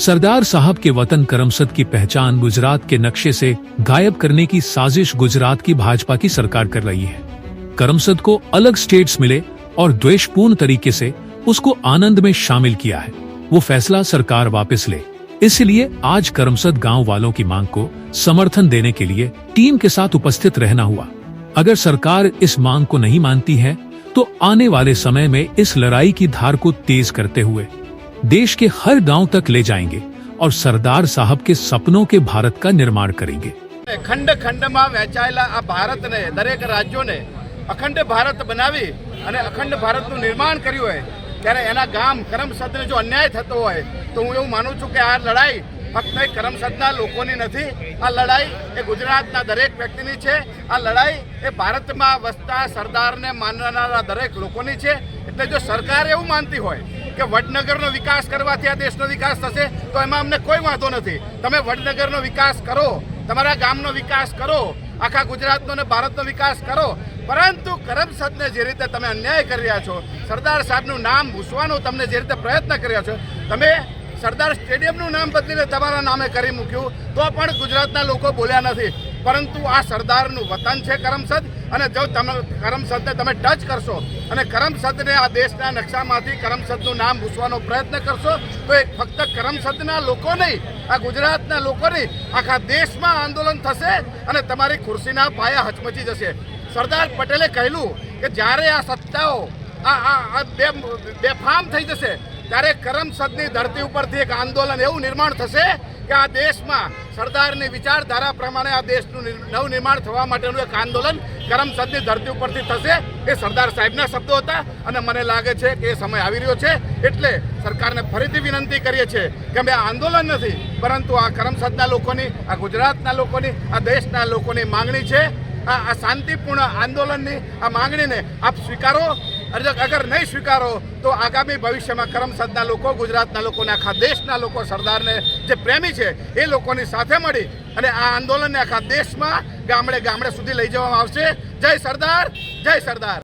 सरदार साहब के वतन करमसद की पहचान गुजरात के नक्शे से गायब करने की साजिश गुजरात की भाजपा की सरकार कर रही है। करमसद को अलग स्टेट्स मिले और द्वेषपूर्ण तरीके से उसको आनंद में शामिल किया है। वो फैसला सरकार वापस ले, इसलिए आज करमसद गांव वालों की मांग को समर्थन देने के लिए टीम के साथ उपस्थित रहना हुआ। अगर सरकार इस मांग को नहीं मानती है तो आने वाले समय में इस लड़ाई की धार को तेज करते हुए देश के हर गांव तक ले जाएंगे और सरदार साहब के सपनों के भारत का निर्माण करेंगे। खंड खंड में वહેંચાયેલા આ ભારતને દરેક રાજ્યોને અખંડ ભારત બનાવી અને અખંડ ભારતનું નિર્માણ કર્યું હોય ત્યારે એના ગામ કરમસદને જો અન્યાય થતો હોય તો હું એવું માનું છું કે આ લડાઈ ફક્ત કરમસદના લોકોની નથી, આ લડાઈ એ ગુજરાતના દરેક વ્યક્તિની છે। આ લડાઈ એ ભારતમાં વસતા સરદારને માનનારા દરેક લોકોની છે। એટલે જો સરકાર એવું માનતી હોય કે વડનગરનો વિકાસ કરવાથી આ દેશનો વિકાસ થશે તો એમાં અમને કોઈ વાંધો નથી। તમે વડનગરનો વિકાસ કરો, તમારા ગામનો વિકાસ કરો, આખા ગુજરાતનો અને ભારતનો વિકાસ કરો, પરંતુ કરમસદને જે રીતે તમે અન્યાય કરી રહ્યા છો, સરદાર સાહેબનું નામ ભૂસવાનો તમને જે રીતે પ્રયત્ન કર્યા છો, તમે સરદાર સ્ટેડિયમનું નામ બદલીને તમારા નામે કરી મૂક્યું તો પણ ગુજરાતના લોકો બોલ્યા નથી। પરંતુ આ સરદારનું વતન છે કરમસદ, અને જો તમે કરમસદને તમે ટચ કરશો અને કરમસદને આ દેશના નકશામાંથી કરમસદનું નામ ભૂસવાનો પ્રયત્ન કરશો તો એ ફક્ત કરમસદના લોકો નહીં, આ ગુજરાતના લોકો નહીં, આખા દેશમાં આંદોલન થશે અને તમારી ખુરશીના પાયા હચમચી જશે। સરદાર પટેલે કહેલું કે જ્યારે આ સત્તાઓ બેફામ થઈ જશે ત્યારે કરમસદની ધરતી ઉપરથી એક આંદોલન એવું નિર્માણ થશે કે આ દેશમાં સરદારની વિચારધારા પ્રમાણે આ દેશનું નવનિર્માણ થવા માટેનું એક આંદોલન કરમસદની ધરતી ઉપરથી થશે। એ સરદાર સાહેબના શબ્દો હતા અને મને લાગે છે કે એ સમય આવી રહ્યો છે। એટલે સરકારને ફરીથી વિનંતી કરીએ છીએ કે અમે આંદોલન નથી પરંતુ આ કરમસદના લોકોની, આ ગુજરાતના લોકોની, આ દેશના લોકોની માંગણી છે। આ શાંતિપૂર્ણ આંદોલનની આ માંગણીને આપ સ્વીકારો। अगर नहीं स्वीकारो तो आगामी भविष्य में करमसदना लोको, गुजरातना लोको, आखा देशना लोको सरदारने जे प्रेमी है ए लोकोनी साथे मळी अने आ आंदोलन ने आखा देश में गामडे गामडे सुधी लई जवामां आवशे। जय सरदार, जय सरदार।